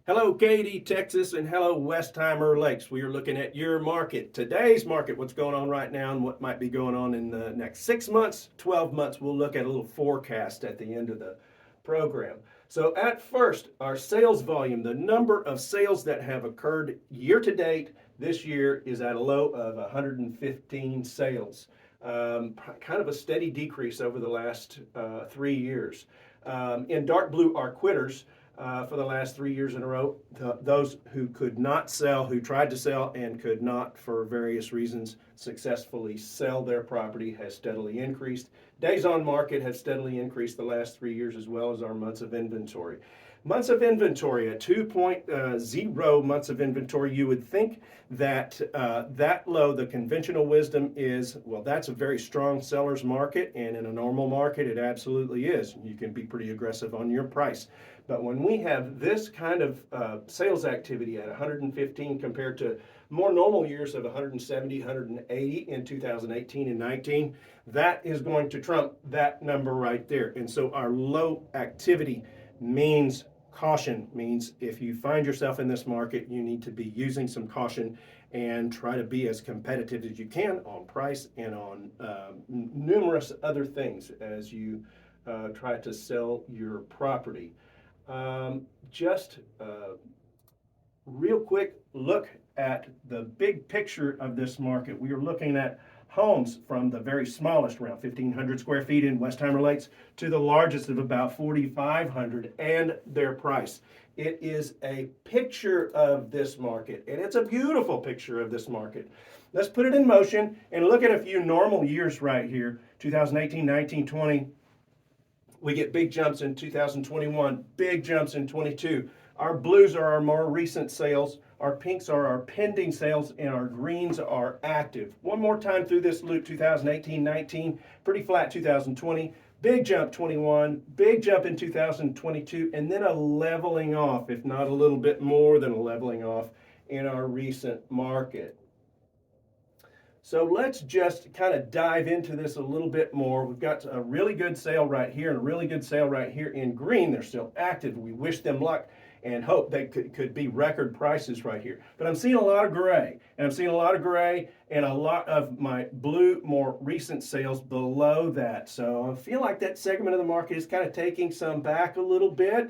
Hello, Katy, Texas, and hello, Westheimer Lakes. We are looking at your market, today's market, what's going on right now and what might be going on in the next 6 months, 12 months. We'll look at a little forecast at the end of the program. So at first, our sales volume, the number of sales that have occurred year to date this year is at a low of 115 sales. Kind of a steady decrease over the last 3 years. In dark blue are quitters. For the last 3 years in a row. Those who could not sell, who tried to sell and could not for various reasons successfully sell their property has steadily increased. Days on market have steadily increased the last 3 years, as well as our months of inventory. Months of inventory at 2.0 months of inventory. You would think that that low, the conventional wisdom is, well, that's a very strong seller's market, and in a normal market, it absolutely is. You can be pretty aggressive on your price. But when we have this kind of sales activity at 115 compared to more normal years of 170, 180 in 2018 and 19, that is going to trump that number right there. And so our low activity means caution, means if you find yourself in this market, you need to be using some caution and try to be as competitive as you can on price and on numerous other things as you try to sell your property. Just real quick look at the big picture of this market. We are looking at homes from the very smallest, around 1,500 square feet in Westheimer Lakes, to the largest of about 4,500, and their price. It is a picture of this market, and it's a beautiful picture of this market. Let's put it in motion and look at a few normal years right here, 2018, 19, 20. We get big jumps in 2021, big jumps in 22. Our blues are our more recent sales, our pinks are our pending sales, and our greens are active. One more time through this loop, 2018, 19, pretty flat 2020, big jump 21, big jump in 2022, and then a leveling off, if not a little bit more than a leveling off in our recent market. So let's just kind of dive into this a little bit more. We've got a really good sale right here and a really good sale right here in green. They're still active. We wish them luck and hope they could be record prices right here. But I'm seeing a lot of gray, and I'm seeing a lot of gray and a lot of my blue, more recent sales below that. So I feel like that segment of the market is kind of taking some back a little bit.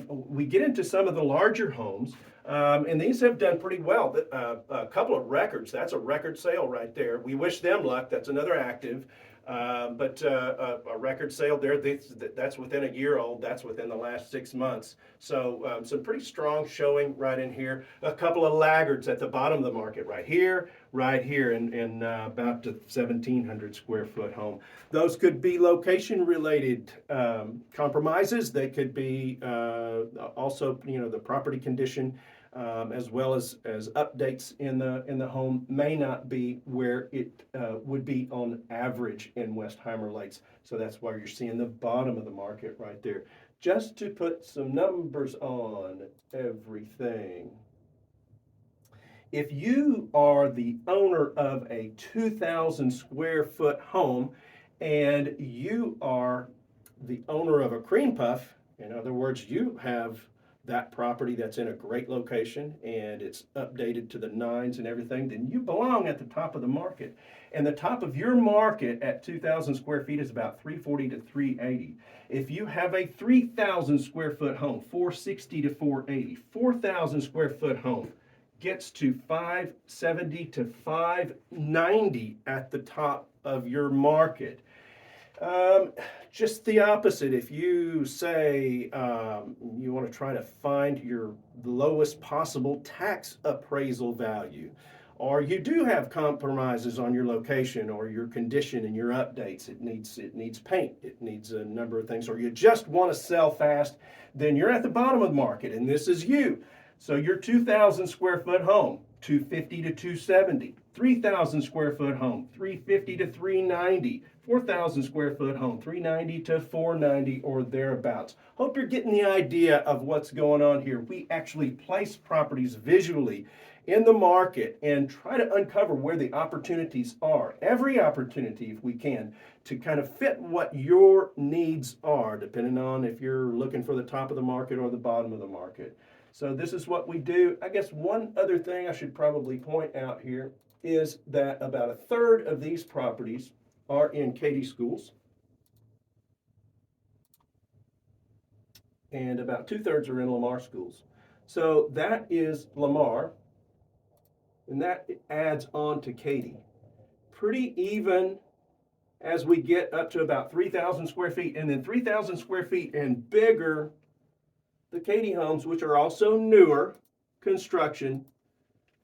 We get into some of the larger homes. And these have done pretty well. A couple of records. That's a record sale right there. We wish them luck. That's another active. But a record sale there, that's within a year old. That's within the last 6 months. So some pretty strong showing right in here. A couple of laggards at the bottom of the market right here, in about the 1,700 square foot home. Those could be location related compromises. They could be also, the property condition. As well as updates in the home may not be where it would be on average in Westheimer Lakes. So that's why you're seeing the bottom of the market right there. Just to put some numbers on everything. If you are the owner of a 2,000 square foot home and you are the owner of a cream puff, in other words, you have that property that's in a great location and it's updated to the nines and everything, then you belong at the top of the market. And the top of your market at 2,000 square feet is about 340 to 380. If you have a 3,000 square foot home, 460 to 480, 4,000 square foot home gets to 570 to 590 at the top of your market. Just the opposite. If you say you want to try to find your lowest possible tax appraisal value, or you do have compromises on your location or your condition and your updates, it needs paint, it needs a number of things, or you just want to sell fast, then you're at the bottom of the market, and this is you. So your 2,000 square foot home, 250 to 270, 3,000 square foot home, 350 to 390, 4,000 square foot home, 390 to 490 or thereabouts. Hope you're getting the idea of what's going on here. We actually place properties visually in the market and try to uncover where the opportunities are. Every opportunity, if we can, to kind of fit what your needs are, depending on if you're looking for the top of the market or the bottom of the market. So this is what we do. I guess one other thing I should probably point out here is that about a third of these properties are in Katy schools, and about 2/3 are in Lamar schools. So that is Lamar, and that adds on to Katy. Pretty even as we get up to about 3,000 square feet, and then 3,000 square feet and bigger, the Katy homes, which are also newer construction,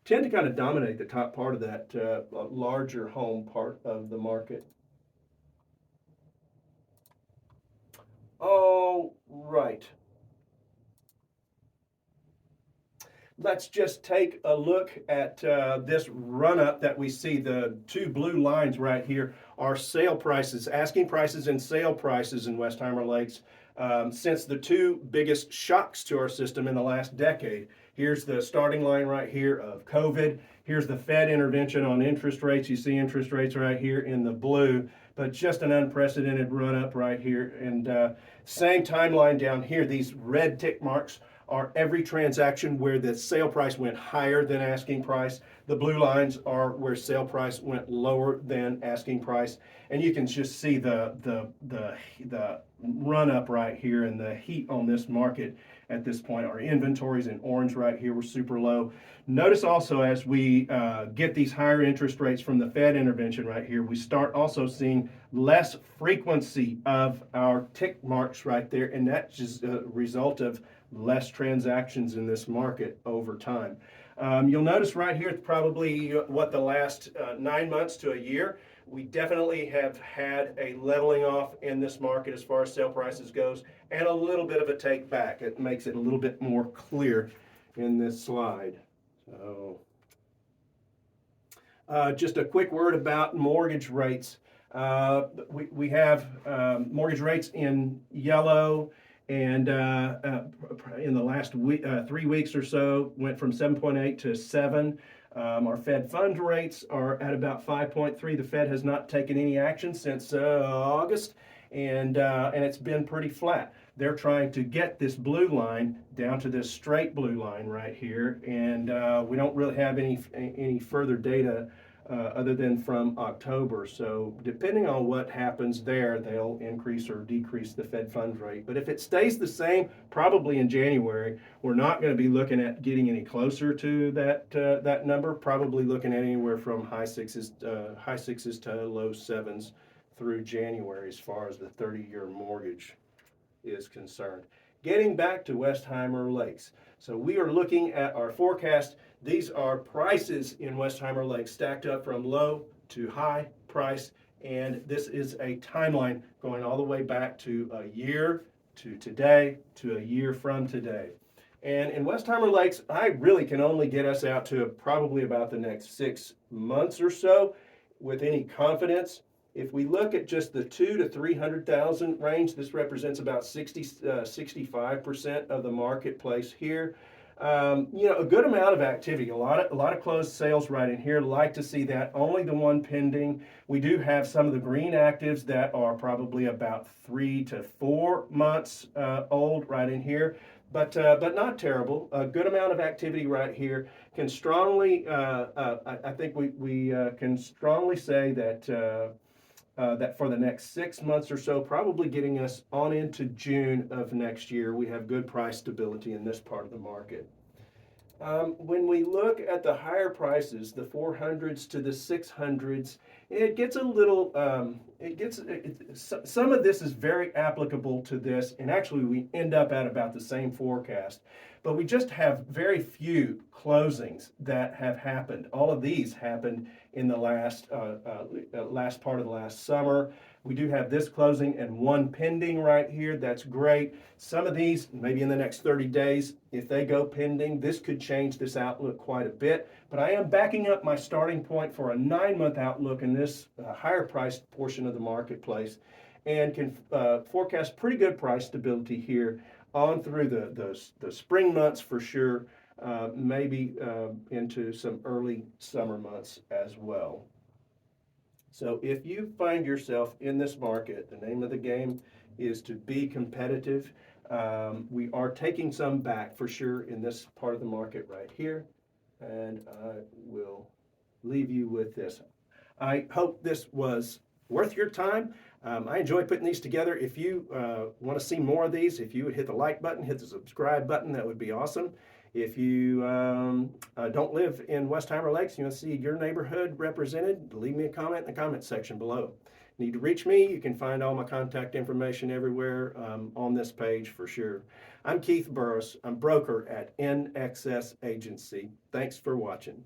tend to kind of dominate the top part of that larger home part of the market. All right. Let's just take a look at this run-up that we see. The two blue lines right here are sale prices, asking prices and sale prices in Westheimer Lakes since the two biggest shocks to our system in the last decade. Here's the starting line right here of COVID. Here's the Fed intervention on interest rates. You see interest rates right here in the blue, but just an unprecedented run-up right here. And same timeline down here. These red tick marks are every transaction where the sale price went higher than asking price. The blue lines are where sale price went lower than asking price. And you can just see the run up right here and the heat on this market at this point. Our inventories in orange right here were super low. Notice also as we get these higher interest rates from the Fed intervention right here, we start also seeing less frequency of our tick marks right there, and that's just a result of less transactions in this market over time. You'll notice right here, probably the last 9 months to a year, we definitely have had a leveling off in this market as far as sale prices goes, and a little bit of a take back. It makes it a little bit more clear in this slide. So, just a quick word about mortgage rates. We have mortgage rates in yellow, and in the last 3 weeks or so went from 7.8 to 7. Our Fed fund rates are at about 5.3. The Fed has not taken any action since August, and it's been pretty flat. They're trying to get this blue line down to this straight blue line right here, and we don't really have any further data other than from October. So depending on what happens there, they'll increase or decrease the Fed funds rate. But if it stays the same, probably in January, we're not going to be looking at getting any closer to that number. Probably looking at anywhere from high sixes to low sevens through January as far as the 30-year mortgage is concerned. Getting back to Westheimer Lakes. So we are looking at our forecast. These are prices in Westheimer Lakes stacked up from low to high price, and this is a timeline going all the way back to a year to today to a year from today. And in Westheimer Lakes, I really can only get us out to probably about the next 6 months or so with any confidence. If we look at just the 200,000 to 300,000 range, this represents about 65% of the marketplace here. A good amount of activity, a lot of closed sales right in here. Like to see that. Only the one pending. We do have some of the green actives that are probably about 3 to 4 months old right in here. But not terrible. A good amount of activity right here. Can strongly, I think we can strongly say that that for the next 6 months or so, probably getting us on into June of next year, we have good price stability in this part of the market. When we look at the higher prices, the 400s to the 600s, it gets a little, some of this is very applicable to this, and actually we end up at about the same forecast. But we just have very few closings that have happened. All of these happened in the last part of the last summer. We do have this closing and one pending right here. That's great. Some of these, maybe in the next 30 days, if they go pending, this could change this outlook quite a bit. But I am backing up my starting point for a 9-month outlook in this higher priced portion of the marketplace, and can forecast pretty good price stability here on through the spring months for sure, maybe into some early summer months as well. So if you find yourself in this market, the name of the game is to be competitive. We are taking some back for sure in this part of the market right here. And I will leave you with this. I hope this was worth your time. I enjoy putting these together. If you want to see more of these, if you would hit the like button, hit the subscribe button, that would be awesome. If you don't live in Westheimer Lakes, you want to see your neighborhood represented, leave me a comment in the comment section below. Need to reach me, you can find all my contact information everywhere on this page for sure. I'm Keith Burris. I'm broker at NXS Agency. Thanks for watching.